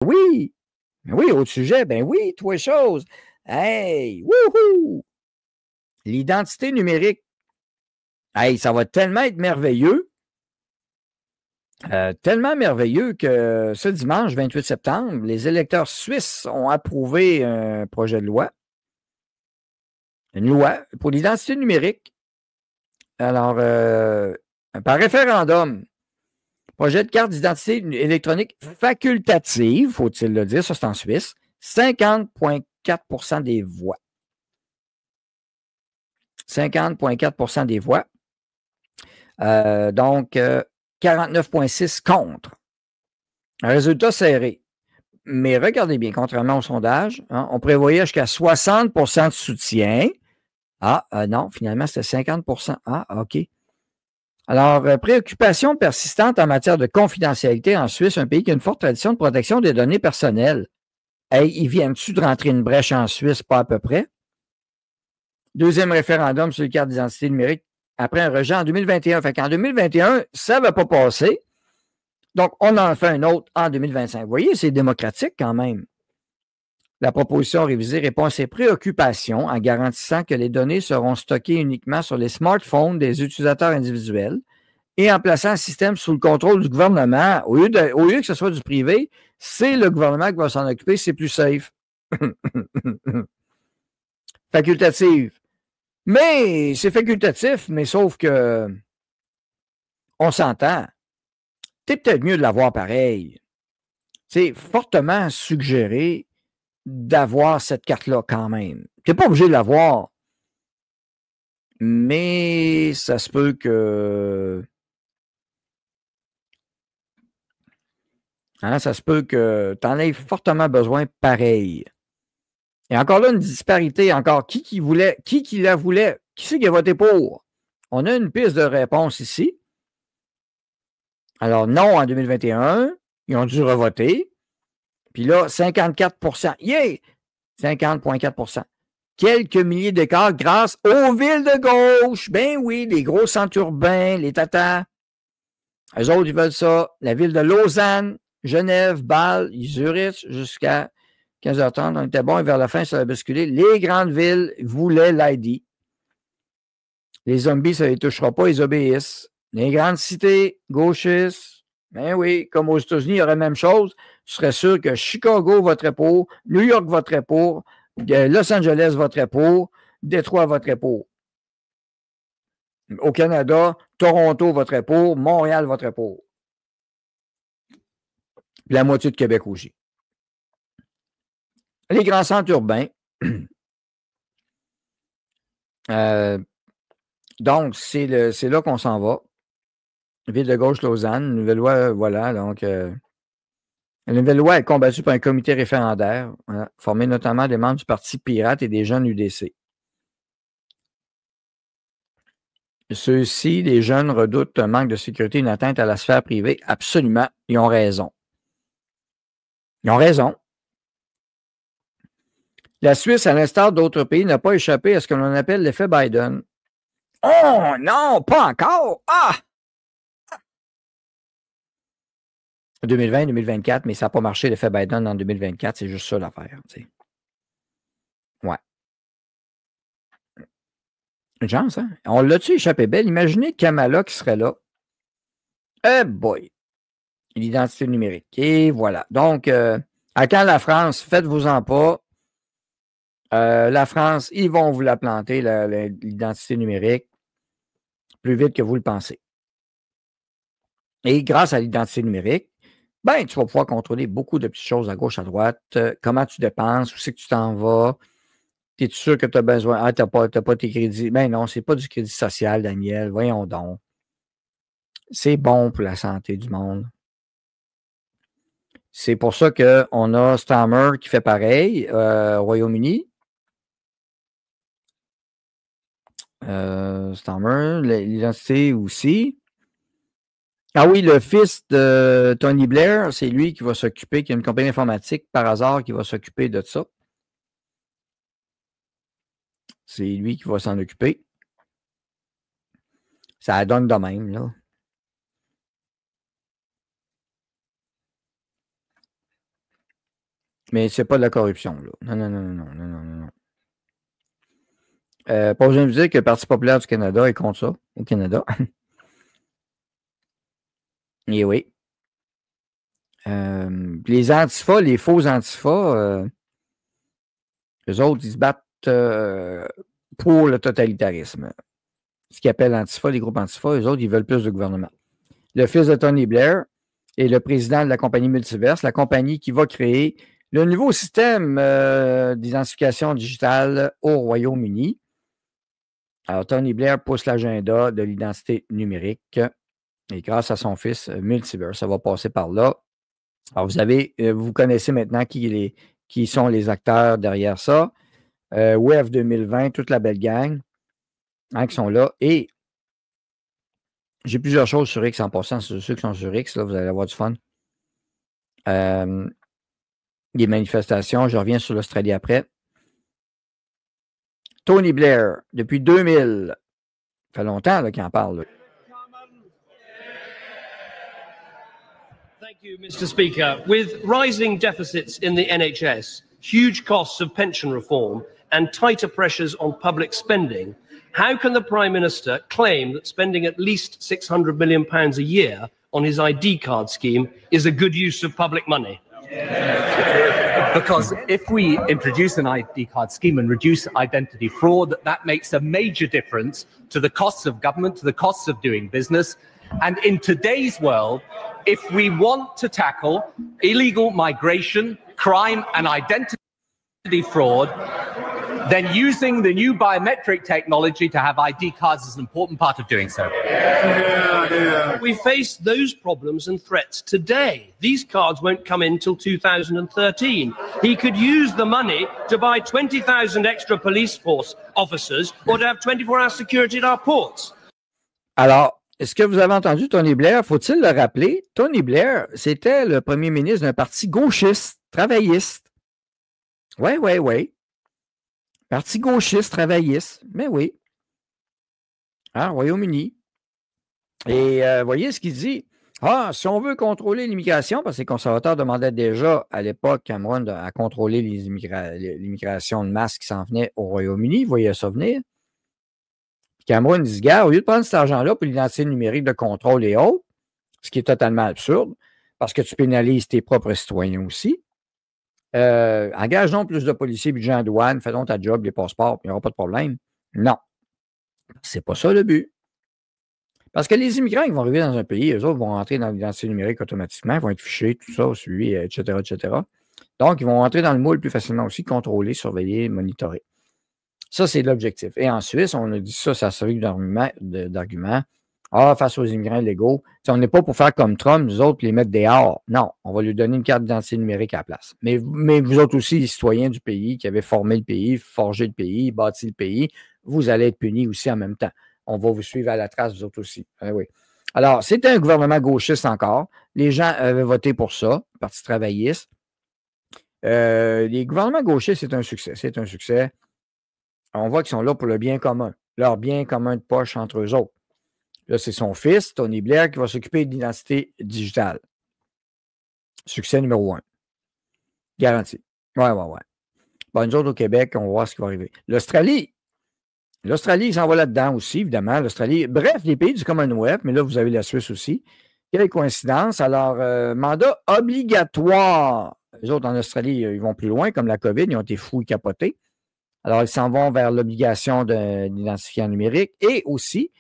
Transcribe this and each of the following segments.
Oui! Oui, autre sujet, ben oui, trois choses. Hey! Wouhou! L'identité numérique. Hey, ça va tellement être merveilleux. Tellement merveilleux que ce dimanche 28 septembre, les électeurs suisses ont approuvé un projet de loi, une loi pour l'identité numérique. Alors, par référendum, projet de carte d'identité électronique facultative, faut-il le dire, ça c'est en Suisse, 50,4 des voix. 50,4 des voix. Donc, 49,6 contre. Un résultat serré. Mais regardez bien, contrairement au sondage, hein, on prévoyait jusqu'à 60 de soutien. Ah, non, finalement, c'était 50 Ah, OK. Alors, préoccupation persistante en matière de confidentialité en Suisse, un pays qui a une forte tradition de protection des données personnelles. Hey, ils viennent-tu de rentrer une brèche en Suisse, pas à peu près? Deuxième référendum sur les cartes d'identité numérique après un rejet en 2021. Fait qu'en 2021, ça ne va pas passer. Donc, on en fait un autre en 2025. Vous voyez, c'est démocratique quand même. La proposition révisée répond à ces préoccupations en garantissant que les données seront stockées uniquement sur les smartphones des utilisateurs individuels et en plaçant un système sous le contrôle du gouvernement. Au lieu que ce soit du privé, c'est le gouvernement qui va s'en occuper, c'est plus safe. Facultative. Mais c'est facultatif, mais sauf que on s'entend. C'est peut-être mieux de l'avoir pareil. C'est fortement suggéré d'avoir cette carte-là quand même. Tu n'es pas obligé de l'avoir, mais ça se peut que... Hein, ça se peut que tu en aies fortement besoin pareil. Et encore là, une disparité. Encore, qui la voulait? Qui c'est qui a voté pour? On a une piste de réponse ici. Alors, non en 2021, ils ont dû revoter. Puis là, 54 yeah! 50,4 quelques milliers d'écarts grâce aux villes de gauche. Ben oui, les gros centres urbains, les tatas. Eux autres, ils veulent ça. La ville de Lausanne, Genève, Bâle, Zurich, jusqu'à 15h30. On était bon et vers la fin, ça a basculé. Les grandes villes voulaient l'ID. Les zombies, ça ne les touchera pas, ils obéissent. Les grandes cités, gauchistes, ben oui, comme aux États-Unis, il y aurait la même chose. Je serais sûr que Chicago voterait pour, New York voterait pour, Los Angeles voterait pour, Détroit voterait pour. Au Canada, Toronto voterait pour, Montréal voterait pour. La moitié de Québec aussi. Les grands centres urbains. Donc, c'est là qu'on s'en va. Ville de gauche, Lausanne, nouvelle loi, voilà. Donc, la nouvelle loi est combattue par un comité référendaire, voilà, formé notamment des membres du Parti pirate et des jeunes UDC. Ceux-ci, les jeunes, redoutent un manque de sécurité, une atteinte à la sphère privée. Absolument, ils ont raison. Ils ont raison. La Suisse, à l'instar d'autres pays, n'a pas échappé à ce que l'on appelle l'effet Biden. Oh non, pas encore! Ah! 2020-2024, mais ça n'a pas marché l'effet Biden en 2024, c'est juste ça l'affaire. Tu sais. Ouais. Une chance, hein? On l'a-tu échappé belle? Imaginez Kamala qui serait là. Eh boy! L'identité numérique. Et voilà. Donc, à quand la France? Faites-vous-en pas. La France, ils vont vous la planter, l'identité numérique, plus vite que vous le pensez. Et grâce à l'identité numérique, ben, tu vas pouvoir contrôler beaucoup de petites choses à gauche, à droite. Comment tu dépenses, où c'est que tu t'en vas. Es-tu sûr que tu as besoin? Ah, tu n'as pas tes crédits. Ben non, c'est pas du crédit social, Daniel. Voyons donc. C'est bon pour la santé du monde. C'est pour ça qu'on a Stammer qui fait pareil au Royaume-Uni. Stammer, l'identité aussi. Ah oui, le fils de Tony Blair, c'est lui qui va s'occuper, qui a une compagnie informatique par hasard qui va s'occuper de ça. C'est lui qui va s'en occuper. Ça donne de même, là. Mais c'est pas de la corruption, là. Non, non, non, non, non, non, non. Pas besoin de vous dire que le Parti populaire du Canada est contre ça, au Canada. Et oui. Les antifas, les faux antifas, eux autres, ils se battent pour le totalitarisme. Ce qu'ils appellent antifa, les groupes antifa, eux autres, ils veulent plus de gouvernement. Le fils de Tony Blair est le président de la compagnie Multiverse, la compagnie qui va créer le nouveau système d'identification digitale au Royaume-Uni. Alors, Tony Blair pousse l'agenda de l'identité numérique et grâce à son fils Multiverse, ça va passer par là. Alors, vous connaissez maintenant qui sont les acteurs derrière ça. WEF 2020, toute la belle gang qui sont là. Et j'ai plusieurs choses sur X en passant. Ceux qui sont sur X, là, vous allez avoir du fun. Les manifestations, je reviens sur l'Australie après. Tony Blair, depuis 2000, ça fait longtemps qu'il en parle. Là. Thank you, Mr. Speaker. With rising deficits in the NHS, huge costs of pension reform, and tighter pressures on public spending, how can the Prime Minister claim that spending at least £600 million a year on his ID card scheme is a good use of public money? Because if we introduce an ID card scheme and reduce identity fraud, that makes a major difference to the costs of government, to the costs of doing business. And in today's world, if we want to tackle illegal migration, crime, and identity fraud, then using the new biometric technology to have ID cards is an important part of doing so. We face those problems and threats today. These cards won't come in till 2013. He could use the money to buy 20,000 extra police force officers or to have 24-hour security at our ports. Alors, est-ce que vous avez entendu Tony Blair? Faut-il le rappeler? Tony Blair, c'était le premier ministre d'un parti gauchiste, travailliste. Oui, oui, oui. Parti gauchiste, travailliste. Mais oui. Royaume-Uni. Et voyez ce qu'il dit. Si on veut contrôler l'immigration, parce que les conservateurs demandaient déjà à l'époque Cameron à contrôler l'immigration de masse qui s'en venait au Royaume-Uni, vous voyez ça venir. Puis Cameron dit, gars, au lieu de prendre cet argent-là pour l'identité numérique de contrôle et autres, ce qui est totalement absurde, parce que tu pénalises tes propres citoyens aussi, engage donc plus de policiers et de gens à douane, fais donc ta job, les passeports, puis il n'y aura pas de problème. Non. C'est pas ça le but. Parce que les immigrants qui vont arriver dans un pays, eux autres vont rentrer dans l'identité numérique automatiquement, ils vont être fichés, tout ça, suivis, etc., etc. Donc, ils vont rentrer dans le moule plus facilement aussi, contrôler, surveiller, monitorer. Ça, c'est l'objectif. Et en Suisse, on a dit ça a servi d'argument. Face aux immigrants illégaux, on n'est pas pour faire comme Trump, nous autres, les mettre dehors. Non, on va lui donner une carte d'identité numérique à la place. Mais vous autres aussi, les citoyens du pays qui avaient formé le pays, forgé le pays, bâti le pays, vous allez être punis aussi en même temps. On va vous suivre à la trace, vous autres aussi. Oui. Alors, c'était un gouvernement gauchiste encore. Les gens avaient voté pour ça, Parti travailliste. Les gouvernements gauchistes, c'est un succès. C'est un succès. On voit qu'ils sont là pour le bien commun. Leur bien commun de poche entre eux autres. Là, c'est son fils, Tony Blair, qui va s'occuper de l'identité digitale. Succès numéro 1. Garanti. Ouais. Bon, nous autres, au Québec, on va voir ce qui va arriver. L'Australie, ils s'en vont là-dedans aussi, évidemment. L'Australie, bref, les pays du Commonwealth, mais là, vous avez la Suisse aussi. Quelle coïncidence. Alors, mandat obligatoire. Les autres, en Australie, ils vont plus loin, comme la COVID, ils ont été fous et capotés. Alors, ils s'en vont vers l'obligation d'identifiant numérique. Et aussi,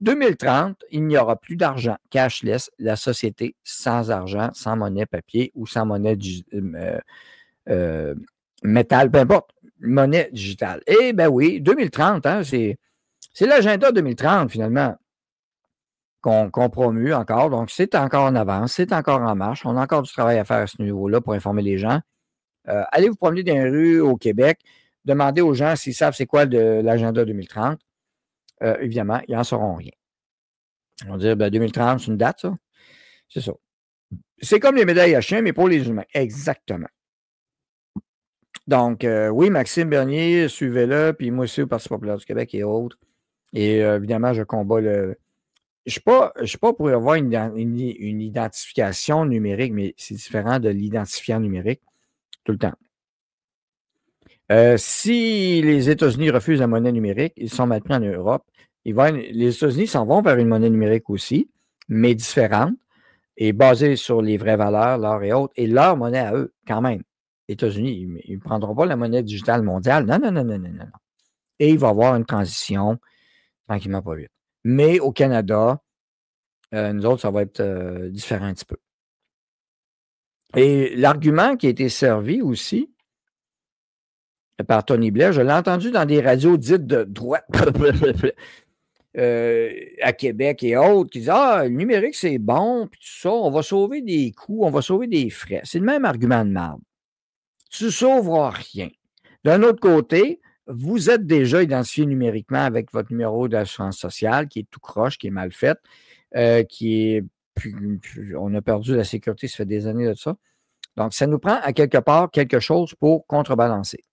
2030, il n'y aura plus d'argent cashless, la société sans argent, sans monnaie papier ou sans monnaie métal, peu importe, monnaie digitale. Eh bien oui, 2030, c'est l'agenda 2030 finalement qu'on promue encore. Donc, c'est encore en avance, c'est encore en marche. On a encore du travail à faire à ce niveau-là pour informer les gens. Allez vous promener dans les rues au Québec, demandez aux gens s'ils savent c'est quoi l'agenda 2030. Évidemment, ils n'en sauront rien. On va dire, 2030, c'est une date, ça? C'est ça. C'est comme les médailles à chien, mais pour les humains. Exactement. Donc, oui, Maxime Bernier, suivez-le, puis moi aussi au Parti populaire du Québec et autres. Et évidemment, je combats le... Je ne suis pas pour avoir une identification numérique, mais c'est différent de l'identifiant numérique. tout le temps. Si les États-Unis refusent la monnaie numérique, ils sont maintenant en Europe. Les États-Unis s'en vont vers une monnaie numérique aussi, mais différente et basée sur les vraies valeurs, l'or et autres, et leur monnaie à eux, quand même. Les États-Unis, ils ne prendront pas la monnaie digitale mondiale. Non, non, non, non, non, non. Et il va y avoir une transition tranquillement, pas vite. Mais au Canada, nous autres, ça va être différent un petit peu. Et l'argument qui a été servi aussi par Tony Blair, je l'ai entendu dans des radios dites de droite à Québec et autres, qui disent « Ah, le numérique, c'est bon, puis tout ça, on va sauver des coûts, on va sauver des frais. » C'est le même argument de marde. Tu ne sauveras rien. D'un autre côté, vous êtes déjà identifié numériquement avec votre numéro d'assurance sociale qui est tout croche, qui est mal fait, on a perdu la sécurité, ça fait des années de ça. Donc, ça nous prend à quelque part quelque chose pour contrebalancer.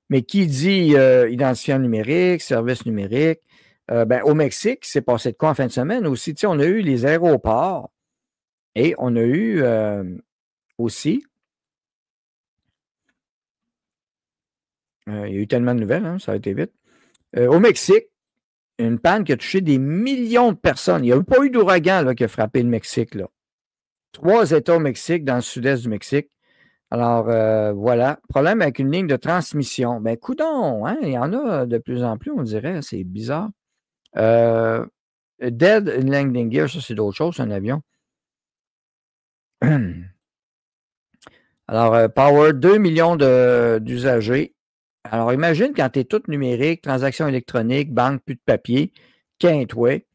Mais qui dit identifiant numérique, service numérique, au Mexique, c'est passé de quoi en fin de semaine aussi? Tu sais, on a eu les aéroports et on a eu aussi, il y a eu tellement de nouvelles, hein, ça a été vite. Au Mexique, une panne qui a touché des millions de personnes. Il n'y a pas eu d'ouragan qui a frappé le Mexique. Là. 3 États au Mexique, dans le sud-est du Mexique. Alors, voilà. Problème avec une ligne de transmission. Ben, coudonc, hein, il y en a de plus en plus, on dirait. C'est bizarre. Dead landing gear, ça, c'est d'autres choses, c'est un avion. Alors, Power, 2 millions d'usagers. Alors, imagine quand tu es tout numérique, transactions électroniques, banque, plus de papier, quintoué.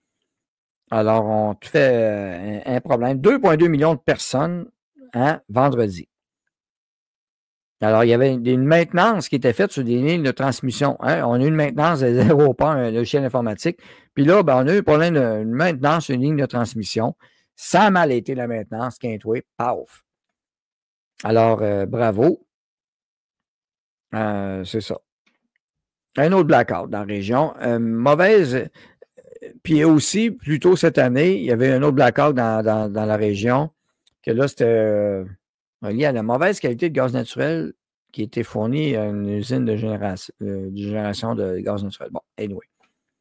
Alors, on te fait un problème. 2,2 millions de personnes, hein, vendredi. Alors, il y avait une maintenance qui était faite sur des lignes de transmission. Hein? On a eu une maintenance des aéroports, un logiciel informatique. Puis là, on a eu un problème de maintenance sur une ligne de transmission. Ça a mal été la maintenance, quintoué, paf. Alors, bravo. C'est ça. Un autre blackout dans la région. Mauvaise. Puis aussi, plus tôt cette année, il y avait un autre blackout dans la région, que là, c'était lié à la mauvaise qualité de gaz naturel qui était fournie à une usine de génération de gaz naturel. Bon, anyway.